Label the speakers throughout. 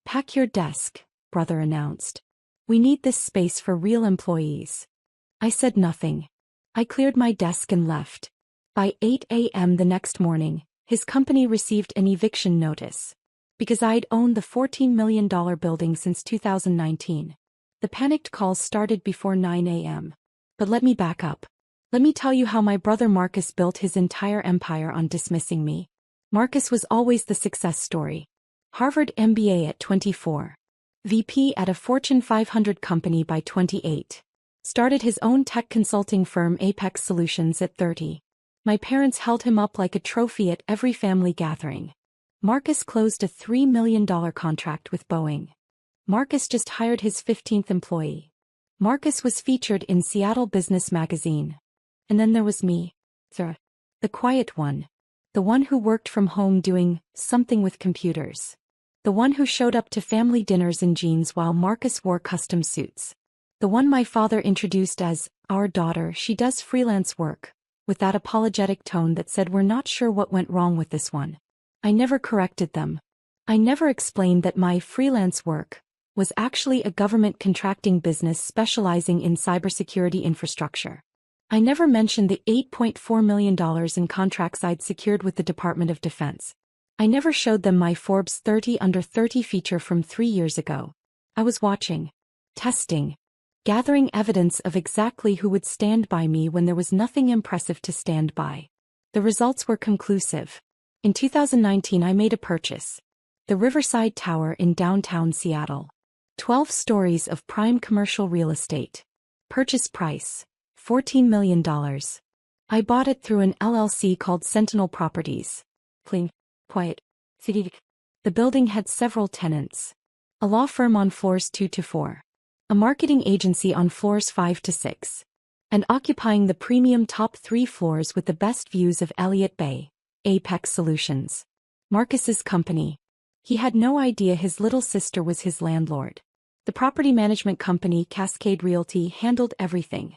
Speaker 1: Pack your desk, brother announced. We need this space for real employees. I said nothing. I cleared my desk and left. By 8 a.m. the next morning, his company received an eviction notice. Because I'd owned the $14 million building since 2019. The panicked calls started before 9 a.m. But let me back up. Let me tell you how my brother Marcus built his entire empire on dismissing me. Marcus was always the success story. Harvard MBA at 24. VP at a Fortune 500 company by 28. Started his own tech consulting firm Apex Solutions at 30. My parents held him up like a trophy at every family gathering. Marcus closed a $3 million contract with Boeing. Marcus just hired his 15th employee. Marcus was featured in Seattle Business Magazine. And then there was me. The quiet one. The one who worked from home doing something with computers. The one who showed up to family dinners in jeans while Marcus wore custom suits. The one my father introduced as, our daughter, she does freelance work, with that apologetic tone that said we're not sure what went wrong with this one. I never corrected them. I never explained that my freelance work was actually a government contracting business specializing in cybersecurity infrastructure. I never mentioned the $8.4 million in contracts I'd secured with the Department of Defense. I never showed them my Forbes 30 Under 30 feature from 3 years ago. I was watching, testing, gathering evidence of exactly who would stand by me when there was nothing impressive to stand by. The results were conclusive. In 2019 I made a purchase. The Riverside Tower in downtown Seattle. 12 stories of prime commercial real estate. Purchase price, $14 million. I bought it through an LLC called Sentinel Properties. Clean, quiet, city. The building had several tenants. A law firm on floors 2 to 4. A marketing agency on floors 5 to 6. And occupying the premium top 3 floors with the best views of Elliott Bay, Apex Solutions. Marcus's company. He had no idea his little sister was his landlord. The property management company Cascade Realty handled everything.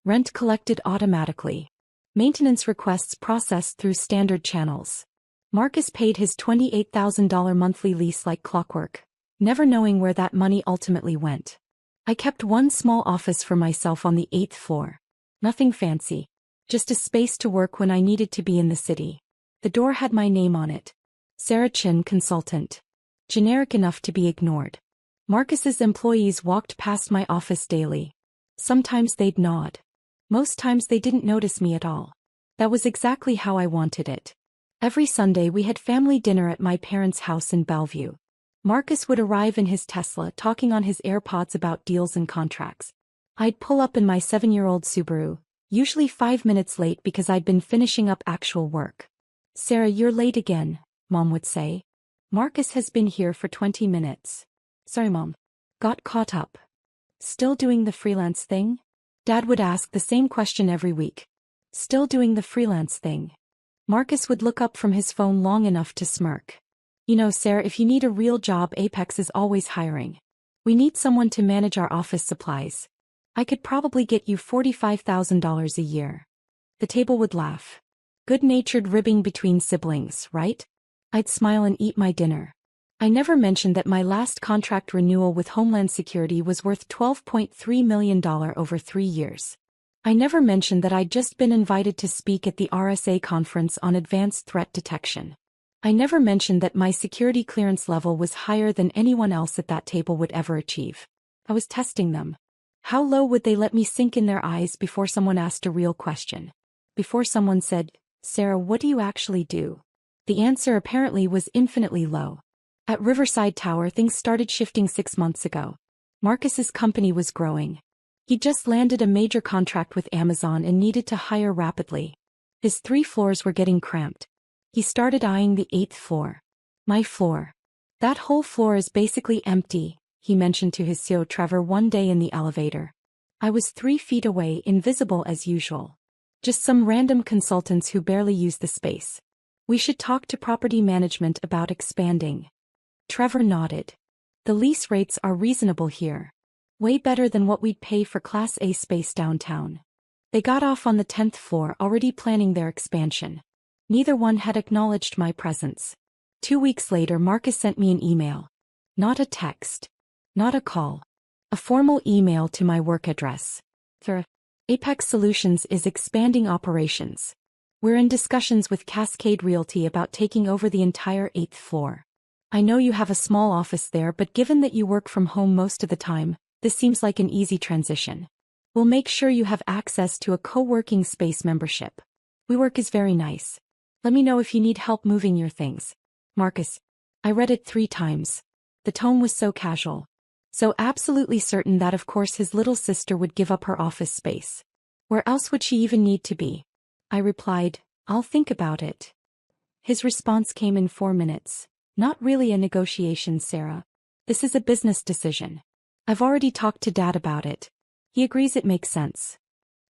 Speaker 1: Rent collected automatically. Maintenance requests processed through standard channels. Marcus paid his $28,000 monthly lease like clockwork, never knowing where that money ultimately went. I kept one small office for myself on the 8th floor. Nothing fancy. Just a space to work when I needed to be in the city. The door had my name on it. Sarah Chin, consultant. Generic enough to be ignored. Marcus's employees walked past my office daily. Sometimes they'd nod. Most times they didn't notice me at all. That was exactly how I wanted it. Every Sunday we had family dinner at my parents' house in Bellevue. Marcus would arrive in his Tesla talking on his AirPods about deals and contracts. I'd pull up in my 7-year-old Subaru, usually 5 minutes late because I'd been finishing up actual work. Sarah, you're late again, Mom would say. Marcus has been here for 20 minutes. Sorry, Mom. Got caught up. Still doing the freelance thing? Dad would ask the same question every week. Still doing the freelance thing. Marcus would look up from his phone long enough to smirk. You know, Sarah, if you need a real job, Apex is always hiring. We need someone to manage our office supplies. I could probably get you $45,000 a year. The table would laugh. Good-natured ribbing between siblings, right? I'd smile and eat my dinner. I never mentioned that my last contract renewal with Homeland Security was worth $12.3 million over 3 years. I never mentioned that I'd just been invited to speak at the RSA conference on advanced threat detection. I never mentioned that my security clearance level was higher than anyone else at that table would ever achieve. I was testing them. How low would they let me sink in their eyes before someone asked a real question? Before someone said, Sarah, what do you actually do? The answer apparently was infinitely low. At Riverside Tower things started shifting 6 months ago. Marcus's company was growing. He just landed a major contract with Amazon and needed to hire rapidly. His 3 floors were getting cramped. He started eyeing the 8th floor. My floor. That whole floor is basically empty, he mentioned to his CEO Trevor one day in the elevator. I was 3 feet away, invisible as usual. Just some random consultants who barely used the space. We should talk to property management about expanding. Trevor nodded. The lease rates are reasonable here. Way better than what we'd pay for Class A space downtown. They got off on the 10th floor, already planning their expansion. Neither one had acknowledged my presence. 2 weeks later Marcus sent me an email. Not a text. Not a call. A formal email to my work address. Sir, Apex Solutions is expanding operations. We're in discussions with Cascade Realty about taking over the entire 8th floor. I know you have a small office there, but given that you work from home most of the time, this seems like an easy transition. We'll make sure you have access to a co-working space membership. WeWork is very nice. Let me know if you need help moving your things. Marcus. I read it 3 times. The tone was so casual. So absolutely certain that of course his little sister would give up her office space. Where else would she even need to be? I replied, I'll think about it. His response came in 4 minutes. Not really a negotiation, Sarah. This is a business decision. I've already talked to Dad about it. He agrees it makes sense.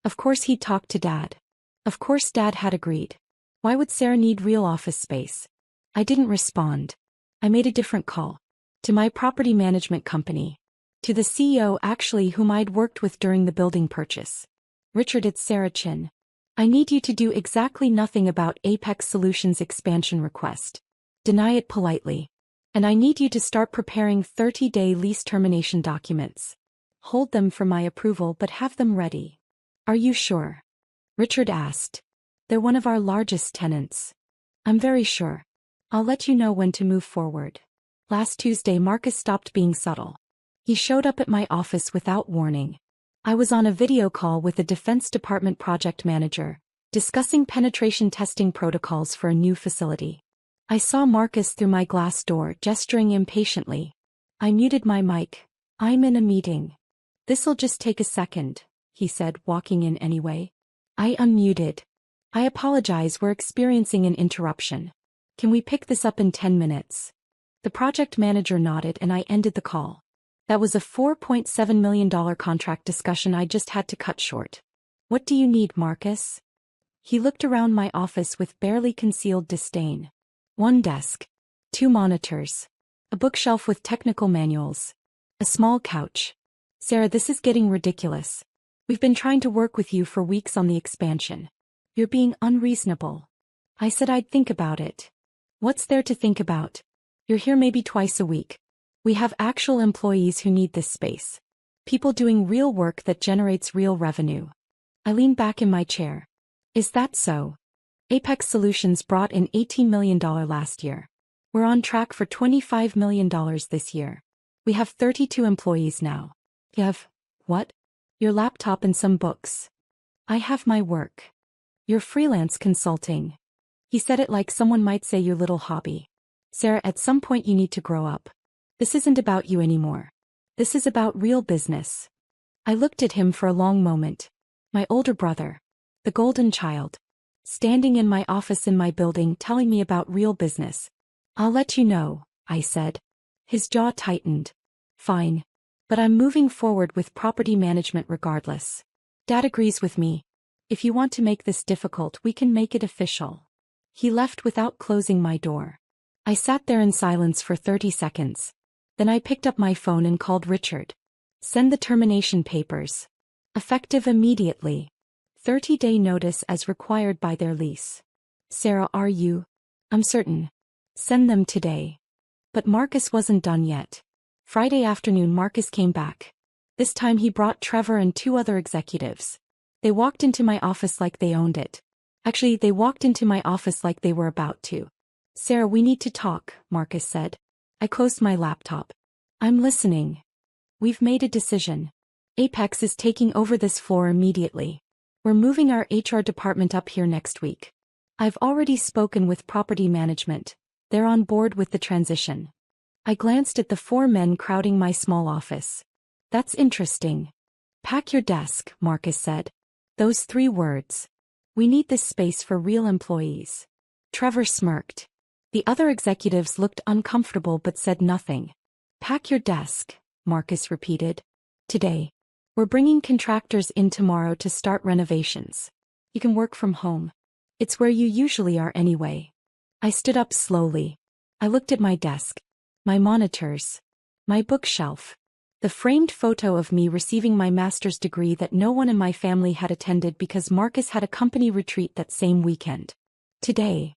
Speaker 1: Of course he'd talked to Dad. Of course Dad had agreed. Why would Sarah need real office space? I didn't respond. I made a different call. To my property management company. To the CEO actually whom I'd worked with during the building purchase. Richard, it's Sarah Chin. I need you to do exactly nothing about Apex Solutions' expansion request. Deny it politely. And I need you to start preparing 30-day lease termination documents. Hold them for my approval but have them ready. Are you sure? Richard asked. They're one of our largest tenants. I'm very sure. I'll let you know when to move forward. Last Tuesday Marcus stopped being subtle. He showed up at my office without warning. I was on a video call with the Defense Department project manager, discussing penetration testing protocols for a new facility. I saw Marcus through my glass door gesturing impatiently. I muted my mic. I'm in a meeting. This'll just take a second, he said, walking in anyway. I unmuted. I apologize, we're experiencing an interruption. Can we pick this up in 10 minutes? The project manager nodded and I ended the call. That was a $4.7 million contract discussion I just had to cut short. What do you need, Marcus? He looked around my office with barely concealed disdain. 1 desk. 2 monitors. A bookshelf with technical manuals. A small couch. Sarah, this is getting ridiculous. We've been trying to work with you for weeks on the expansion. You're being unreasonable. I said I'd think about it. What's there to think about? You're here maybe twice a week. We have actual employees who need this space. People doing real work that generates real revenue. I leaned back in my chair. Is that so? Apex Solutions brought in $18 million last year. We're on track for $25 million this year. We have 32 employees now. You have, what? Your laptop and some books. I have my work. Your freelance consulting. He said it like someone might say your little hobby. Sarah, at some point you need to grow up. This isn't about you anymore. This is about real business. I looked at him for a long moment. My older brother. The golden child. Standing in my office in my building telling me about real business. I'll let you know, I said. His jaw tightened. Fine. But I'm moving forward with property management regardless. Dad agrees with me. If you want to make this difficult, we can make it official. He left without closing my door. I sat there in silence for 30 seconds. Then I picked up my phone and called Richard. Send the termination papers. Effective immediately. 30-day notice as required by their lease. Sarah, are you? I'm certain. Send them today. But Marcus wasn't done yet. Friday afternoon Marcus came back. This time he brought Trevor and 2 other executives. They walked into my office like they owned it. Actually, they walked into my office like they were about to. Sarah, we need to talk, Marcus said. I closed my laptop. I'm listening. We've made a decision. Apex is taking over this floor immediately. We're moving our HR department up here next week. I've already spoken with property management. They're on board with the transition. I glanced at the 4 men crowding my small office. That's interesting. Pack your desk, Marcus said. Those 3 words. We need this space for real employees. Trevor smirked. The other executives looked uncomfortable but said nothing. Pack your desk, Marcus repeated. Today. We're bringing contractors in tomorrow to start renovations. You can work from home. It's where you usually are anyway. I stood up slowly. I looked at my desk. My monitors. My bookshelf. The framed photo of me receiving my master's degree that no one in my family had attended because Marcus had a company retreat that same weekend. Today?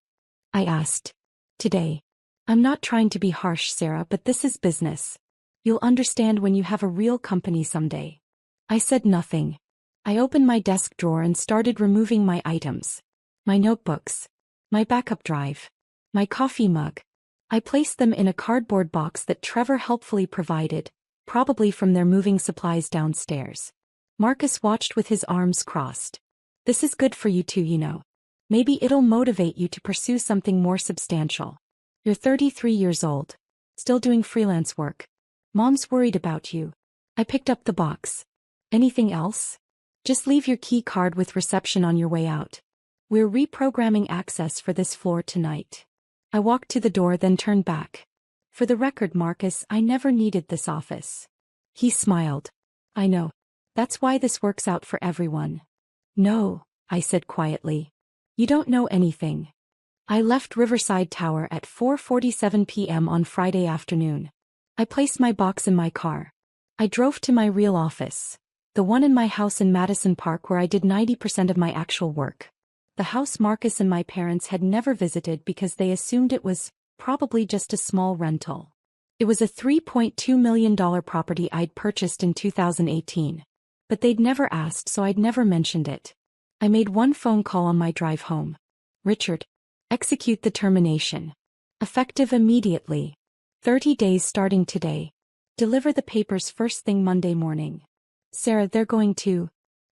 Speaker 1: I asked. Today. I'm not trying to be harsh, Sarah, but this is business. You'll understand when you have a real company someday. I said nothing. I opened my desk drawer and started removing my items. My notebooks. My backup drive. My coffee mug. I placed them in a cardboard box that Trevor helpfully provided, probably from their moving supplies downstairs. Marcus watched with his arms crossed. This is good for you too, you know. Maybe it'll motivate you to pursue something more substantial. You're 33 years old. Still doing freelance work. Mom's worried about you. I picked up the box. Anything else? Just leave your key card with reception on your way out. We're reprogramming access for this floor tonight. I walked to the door then turned back. For the record, Marcus, I never needed this office. He smiled. I know. That's why this works out for everyone. No, I said quietly. You don't know anything. I left Riverside Tower at 4:47 p.m. on Friday afternoon. I placed my box in my car. I drove to my real office. The one in my house in Madison Park where I did 90% of my actual work. The house Marcus and my parents had never visited because they assumed it was probably just a small rental. It was a $3.2 million property I'd purchased in 2018. But they'd never asked, so I'd never mentioned it. I made one phone call on my drive home. Richard. Execute the termination. Effective immediately. 30 days starting today. Deliver the papers first thing Monday morning. Sarah, they're going to.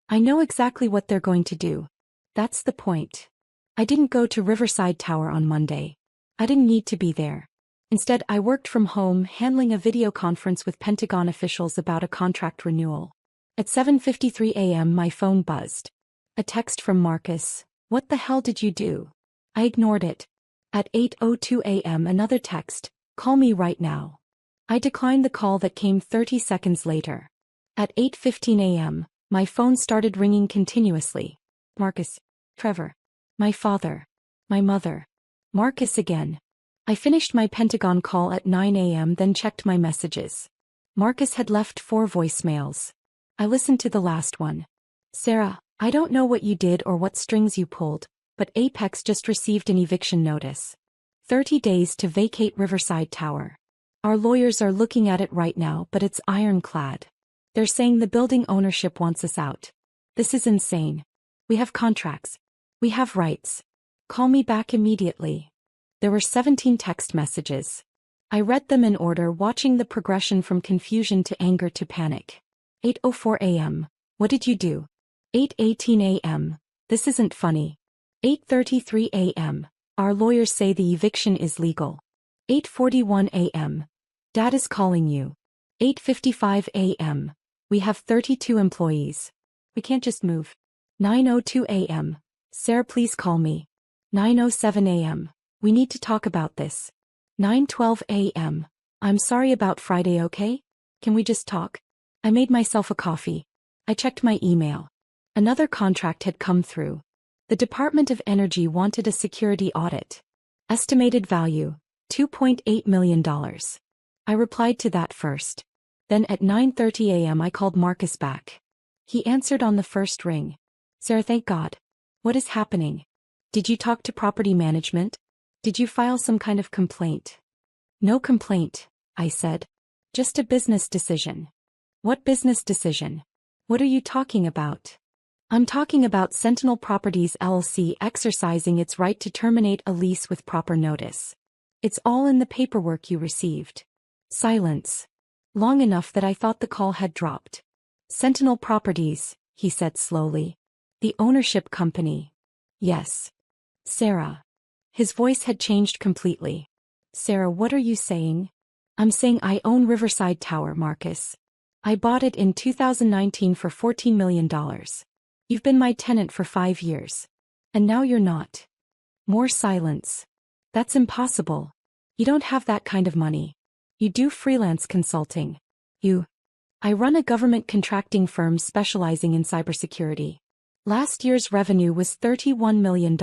Speaker 1: I know exactly what they're going to do. That's the point. I didn't go to Riverside Tower on Monday. I didn't need to be there. Instead, I worked from home handling a video conference with Pentagon officials about a contract renewal. At 7:53 a.m. my phone buzzed. A text from Marcus. What the hell did you do? I ignored it. At 8:02 a.m. another text. Call me right now. I declined the call that came 30 seconds later. At 8:15 a.m., my phone started ringing continuously. Marcus. Trevor. My father. My mother. Marcus again. I finished my Pentagon call at 9 a.m. then checked my messages. Marcus had left 4 voicemails. I listened to the last one. Sarah, I don't know what you did or what strings you pulled, but Apex just received an eviction notice. 30 days to vacate Riverside Tower. Our lawyers are looking at it right now, but it's ironclad. They're saying the building ownership wants us out. This is insane. We have contracts. We have rights. Call me back immediately. There were 17 text messages. I read them in order, watching the progression from confusion to anger to panic. 8:04 a.m. What did you do? 8:18 a.m. This isn't funny. 8:33 a.m. Our lawyers say the eviction is legal. 8:41 a.m. Dad is calling you. 8:55 a.m. We have 32 employees. We can't just move. 9:02 a.m. Sarah, please call me. 9:07 a.m. We need to talk about this. 9:12 a.m. I'm sorry about Friday, okay? Can we just talk? I made myself a coffee. I checked my email. Another contract had come through. The Department of Energy wanted a security audit. Estimated value, $2.8 million. I replied to that first. Then at 9:30 a.m. I called Marcus back. He answered on the first ring. Sarah, thank God. What is happening? Did you talk to property management? Did you file some kind of complaint? No complaint, I said. Just a business decision. What business decision? What are you talking about? I'm talking about Sentinel Properties LLC exercising its right to terminate a lease with proper notice. It's all in the paperwork you received. Silence. Long enough that I thought the call had dropped. Sentinel Properties, he said slowly. The ownership company. Yes. Sarah. His voice had changed completely. Sarah, what are you saying? I'm saying I own Riverside Tower, Marcus. I bought it in 2019 for $14 million. You've been my tenant for 5 years. And now you're not. More silence. That's impossible. You don't have that kind of money. You do freelance consulting. I run a government contracting firm specializing in cybersecurity. Last year's revenue was $31 million.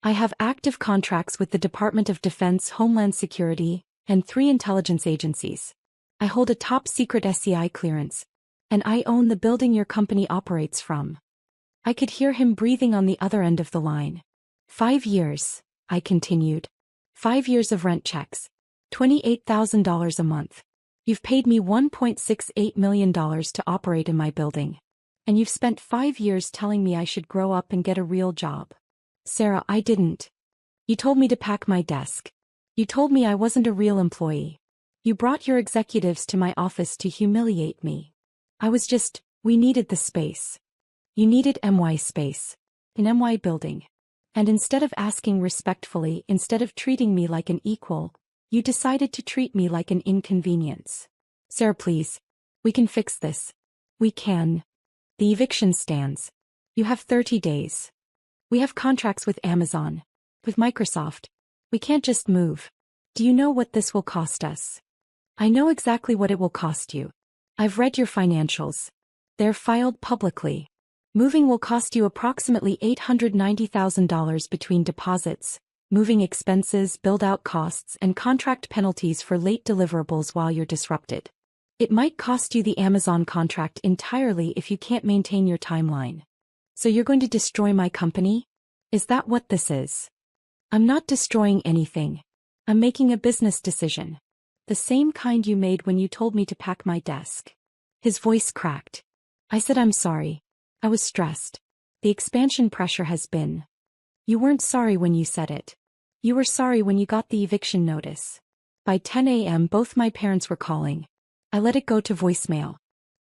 Speaker 1: I have active contracts with the Department of Defense, Homeland Security, and 3 intelligence agencies. I hold a top-secret SCI clearance, and I own the building your company operates from. I could hear him breathing on the other end of the line. 5 years, I continued. 5 years of rent checks. $28,000 a month. You've paid me $1.68 million to operate in my building. And you've spent 5 years telling me I should grow up and get a real job. Sarah, I didn't. You told me to pack my desk. You told me I wasn't a real employee. You brought your executives to my office to humiliate me. We needed the space. You needed MY space. An MY building. And instead of asking respectfully, instead of treating me like an equal, you decided to treat me like an inconvenience. Sarah, please. We can fix this. We can. The eviction stands. You have 30 days. We have contracts with Amazon. With Microsoft. We can't just move. Do you know what this will cost us? I know exactly what it will cost you. I've read your financials. They're filed publicly. Moving will cost you approximately $890,000 between deposits, moving expenses, build-out costs, and contract penalties for late deliverables while you're disrupted. It might cost you the Amazon contract entirely if you can't maintain your timeline. So you're going to destroy my company? Is that what this is? I'm not destroying anything. I'm making a business decision. The same kind you made when you told me to pack my desk. His voice cracked. I said I'm sorry. I was stressed. The expansion pressure has been. You weren't sorry when you said it. You were sorry when you got the eviction notice. By 10 a.m. both my parents were calling. I let it go to voicemail.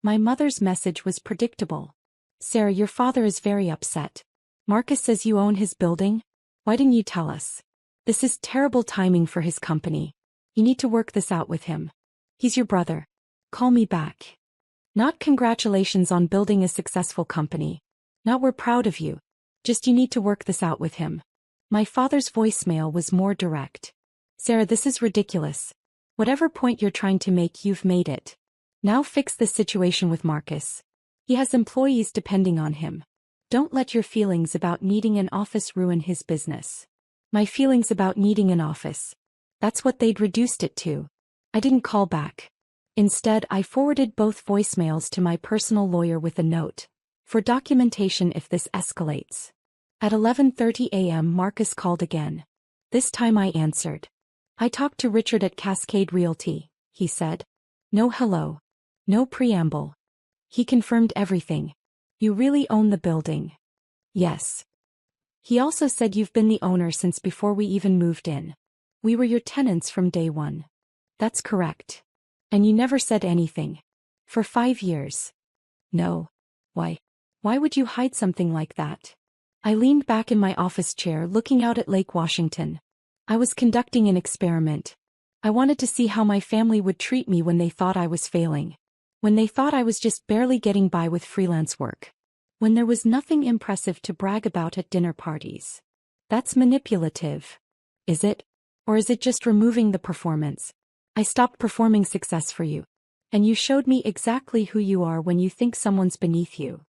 Speaker 1: My mother's message was predictable. Sarah, your father is very upset. Marcus says you own his building? Why didn't you tell us? This is terrible timing for his company. You need to work this out with him. He's your brother. Call me back. Not congratulations on building a successful company. Not we're proud of you. Just you need to work this out with him. My father's voicemail was more direct. Sarah, this is ridiculous. Whatever point you're trying to make, you've made it. Now fix this situation with Marcus. He has employees depending on him. Don't let your feelings about needing an office ruin his business. My feelings about needing an office. That's what they'd reduced it to. I didn't call back. Instead, I forwarded both voicemails to my personal lawyer with a note. For documentation if this escalates. At 11:30 a.m. Marcus called again. This time I answered. I talked to Richard at Cascade Realty, he said. No hello. No preamble. He confirmed everything. You really own the building? Yes. He also said you've been the owner since before we even moved in. We were your tenants from day one. That's correct. And you never said anything. For 5 years. No. Why? Why would you hide something like that? I leaned back in my office chair looking out at Lake Washington. I was conducting an experiment. I wanted to see how my family would treat me when they thought I was failing. When they thought I was just barely getting by with freelance work. When there was nothing impressive to brag about at dinner parties. That's manipulative. Is it? Or is it just removing the performance? I stopped performing success for you. And you showed me exactly who you are when you think someone's beneath you.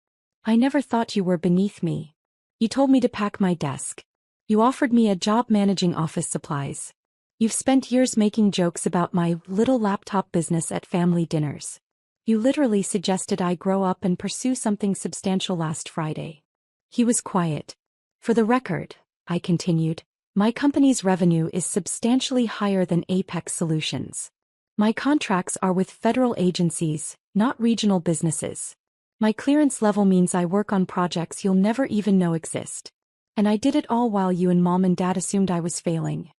Speaker 1: I never thought you were beneath me. You told me to pack my desk. You offered me a job managing office supplies. You've spent years making jokes about my little laptop business at family dinners. You literally suggested I grow up and pursue something substantial last Friday. He was quiet. For the record, I continued, my company's revenue is substantially higher than Apex Solutions. My contracts are with federal agencies, not regional businesses. My clearance level means I work on projects you'll never even know exist. And I did it all while you and mom and dad assumed I was failing.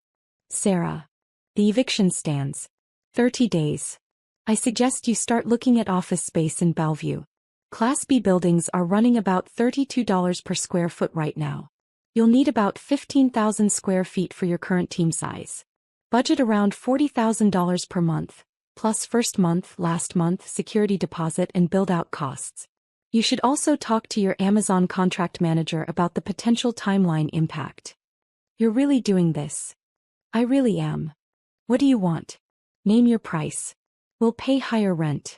Speaker 1: Sarah. The eviction stands. 30 days. I suggest you start looking at office space in Bellevue. Class B buildings are running about $32 per square foot right now. You'll need about 15,000 square feet for your current team size. Budget around $40,000 per month, plus first month, last month, security deposit and build-out costs. You should also talk to your Amazon contract manager about the potential timeline impact. You're really doing this. I really am. What do you want? Name your price. We'll pay higher rent.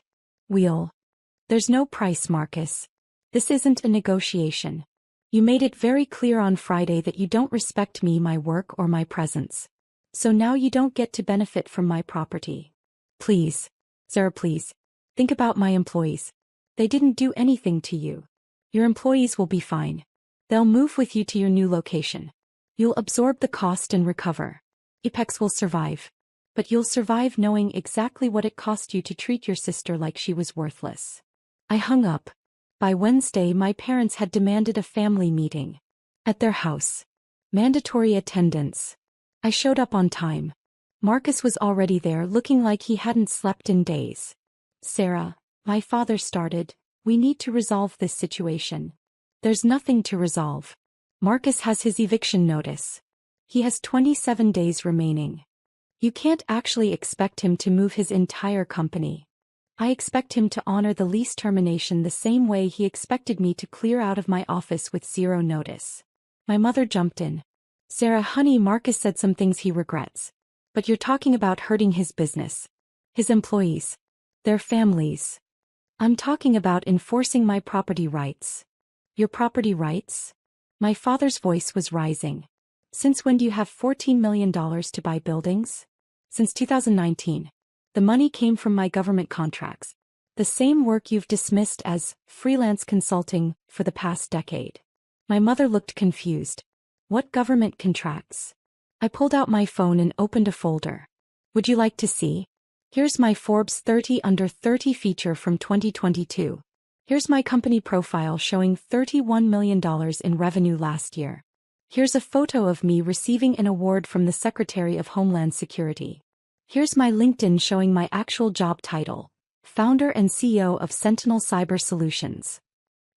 Speaker 1: There's no price, Marcus. This isn't a negotiation. You made it very clear on Friday that you don't respect me, my work, or my presence. So now you don't get to benefit from my property. Please, Sarah, please. Think about my employees. They didn't do anything to you. Your employees will be fine. They'll move with you to your new location. You'll absorb the cost and recover. Apex will survive. But you'll survive knowing exactly what it cost you to treat your sister like she was worthless. I hung up. By Wednesday, my parents had demanded a family meeting. At their house. Mandatory attendance. I showed up on time. Marcus was already there, looking like he hadn't slept in days. Sarah, my father started, we need to resolve this situation. There's nothing to resolve. Marcus has his eviction notice. He has 27 days remaining. You can't actually expect him to move his entire company. I expect him to honor the lease termination the same way he expected me to clear out of my office with 0 notice. My mother jumped in. Sarah, honey, Marcus said some things he regrets. But you're talking about hurting his business. His employees. Their families. I'm talking about enforcing my property rights. Your property rights? My father's voice was rising. Since when do you have $14 million to buy buildings? Since 2019. The money came from my government contracts. The same work you've dismissed as freelance consulting for the past decade. My mother looked confused. What government contracts? I pulled out my phone and opened a folder. Would you like to see? Here's my Forbes 30 Under 30 feature from 2022. Here's my company profile showing $31 million in revenue last year. Here's a photo of me receiving an award from the Secretary of Homeland Security. Here's my LinkedIn showing my actual job title, founder and CEO of Sentinel Cyber Solutions.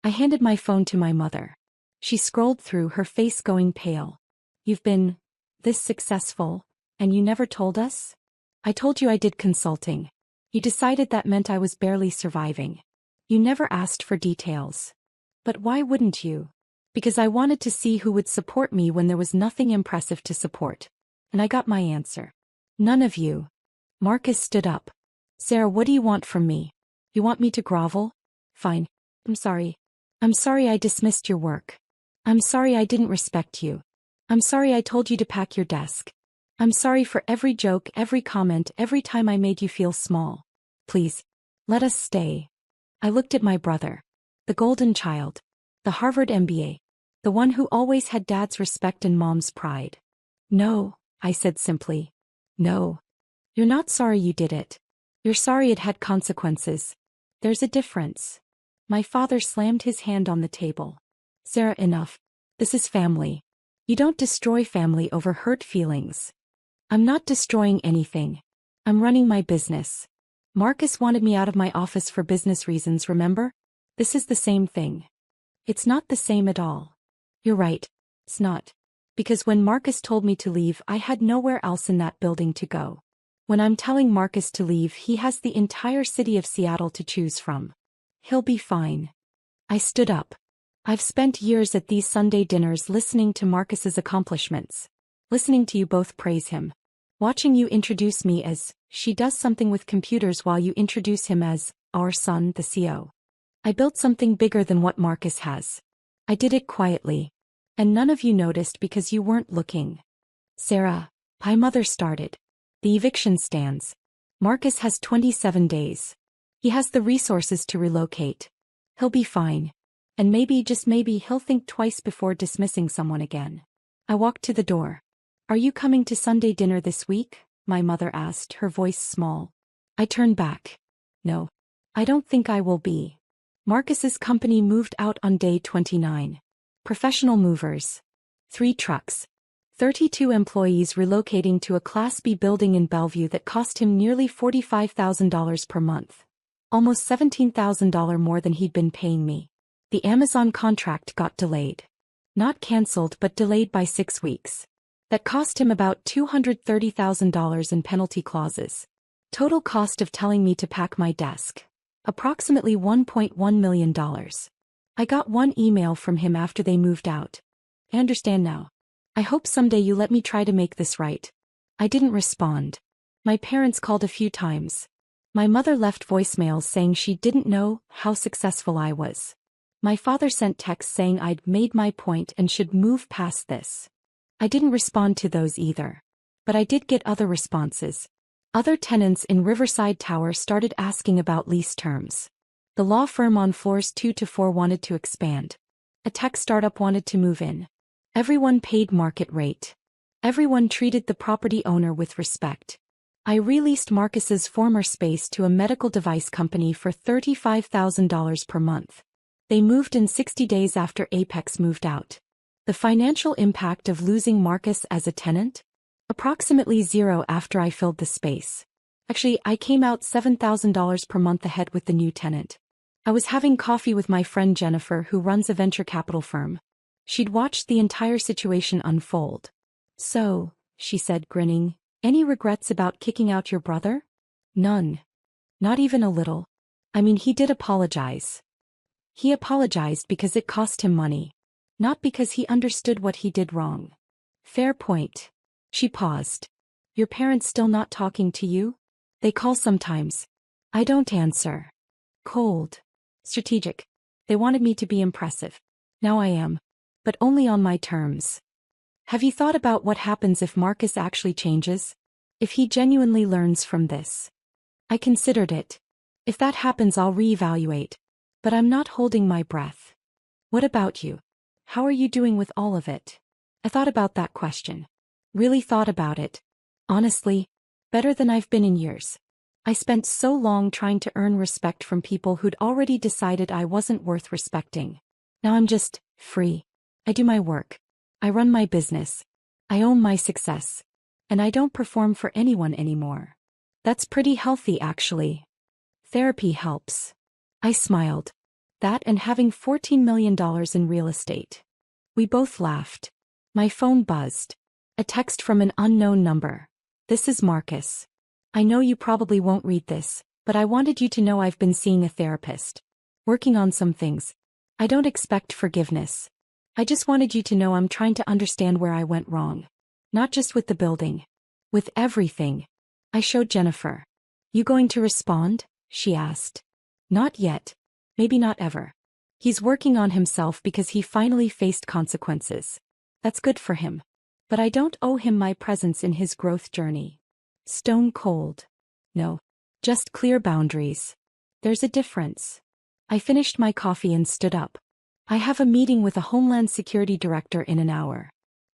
Speaker 1: I handed my phone to my mother. She scrolled through, her face going pale. You've been this successful, and you never told us? I told you I did consulting. You decided that meant I was barely surviving. You never asked for details. But why wouldn't you? Because I wanted to see who would support me when there was nothing impressive to support. And I got my answer. None of you. Marcus stood up. Sarah, what do you want from me? You want me to grovel? Fine. I'm sorry. I'm sorry I dismissed your work. I'm sorry I didn't respect you. I'm sorry I told you to pack your desk. I'm sorry for every joke, every comment, every time I made you feel small. Please. Let us stay. I looked at my brother. The golden child. The Harvard MBA. The one who always had dad's respect and mom's pride. No, I said simply. No. You're not sorry you did it. You're sorry it had consequences. There's a difference. My father slammed his hand on the table. Sarah, enough. This is family. You don't destroy family over hurt feelings. I'm not destroying anything. I'm running my business. Marcus wanted me out of my office for business reasons, remember? This is the same thing. It's not the same at all. You're right. It's not. Because when Marcus told me to leave, I had nowhere else in that building to go. When I'm telling Marcus to leave, he has the entire city of Seattle to choose from. He'll be fine. I stood up. I've spent years at these Sunday dinners listening to Marcus's accomplishments. Listening to you both praise him. Watching you introduce me as, she does something with computers, while you introduce him as, our son, the CEO. I built something bigger than what Marcus has. I did it quietly. And none of you noticed because you weren't looking. Sarah, my mother started. The eviction stands. Marcus has 27 days. He has the resources to relocate. He'll be fine. And maybe, just maybe, he'll think twice before dismissing someone again. I walked to the door. Are you coming to Sunday dinner this week? My mother asked, her voice small. I turned back. No. I don't think I will be. Marcus's company moved out on day 29. Professional movers. 3 trucks. 32 employees relocating to a Class B building in Bellevue that cost him nearly $45,000 per month. Almost $17,000 more than he'd been paying me. The Amazon contract got delayed. Not cancelled, but delayed by 6 weeks. That cost him about $230,000 in penalty clauses. Total cost of telling me to pack my desk. Approximately $1.1 million. I got one email from him after they moved out. I understand now. I hope someday you let me try to make this right. I didn't respond. My parents called a few times. My mother left voicemails saying she didn't know how successful I was. My father sent texts saying I'd made my point and should move past this. I didn't respond to those either. But I did get other responses. Other tenants in Riverside Tower started asking about lease terms. The law firm on floors 2 to 4 wanted to expand. A tech startup wanted to move in. Everyone paid market rate. Everyone treated the property owner with respect. I released Marcus's former space to a medical device company for $35,000 per month. They moved in 60 days after Apex moved out. The financial impact of losing Marcus as a tenant? Approximately zero after I filled the space. Actually, I came out $7,000 per month ahead with the new tenant. I was having coffee with my friend Jennifer, who runs a venture capital firm. She'd watched the entire situation unfold. "So," she said, grinning, "any regrets about kicking out your brother?" "None. Not even a little. I mean, he did apologize. He apologized because it cost him money. Not because he understood what he did wrong." "Fair point." She paused. "Your parents still not talking to you?" "They call sometimes. I don't answer." "Cold. Strategic. They wanted me to be impressive. Now I am. But only on my terms." "Have you thought about what happens if Marcus actually changes? If he genuinely learns from this?" "I considered it. If that happens, I'll reevaluate. But I'm not holding my breath." "What about you? How are you doing with all of it?" I thought about that question. Really thought about it. Honestly, better than I've been in years. I spent so long trying to earn respect from people who'd already decided I wasn't worth respecting. Now I'm just free. I do my work. I run my business. I own my success. And I don't perform for anyone anymore. That's pretty healthy, actually. Therapy helps. I smiled. That and having $14 million in real estate. We both laughed. My phone buzzed. A text from an unknown number. "This is Marcus. I know you probably won't read this, but I wanted you to know I've been seeing a therapist. Working on some things. I don't expect forgiveness. I just wanted you to know I'm trying to understand where I went wrong. Not just with the building. With everything." I showed Jennifer. "You going to respond?" she asked. "Not yet. Maybe not ever. He's working on himself because he finally faced consequences. That's good for him. But I don't owe him my presence in his growth journey." Stone cold. No. Just clear boundaries. There's a difference. I finished my coffee and stood up. "I have a meeting with a Homeland Security director in an hour.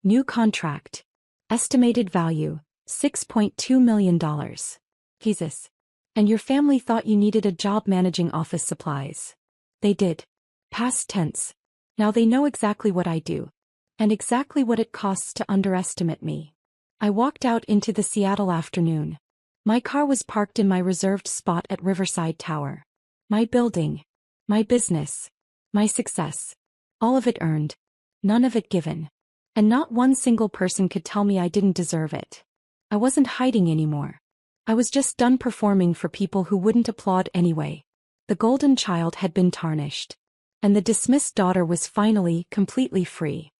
Speaker 1: New contract. Estimated value, $6.2 million. Jesus. And your family thought you needed a job managing office supplies." "They did. Past tense. Now they know exactly what I do. And exactly what it costs to underestimate me." I walked out into the Seattle afternoon. My car was parked in my reserved spot at Riverside Tower. My building. My business. My success. All of it earned. None of it given. And not one single person could tell me I didn't deserve it. I wasn't hiding anymore. I was just done performing for people who wouldn't applaud anyway. The golden child had been tarnished. And the dismissed daughter was finally completely free.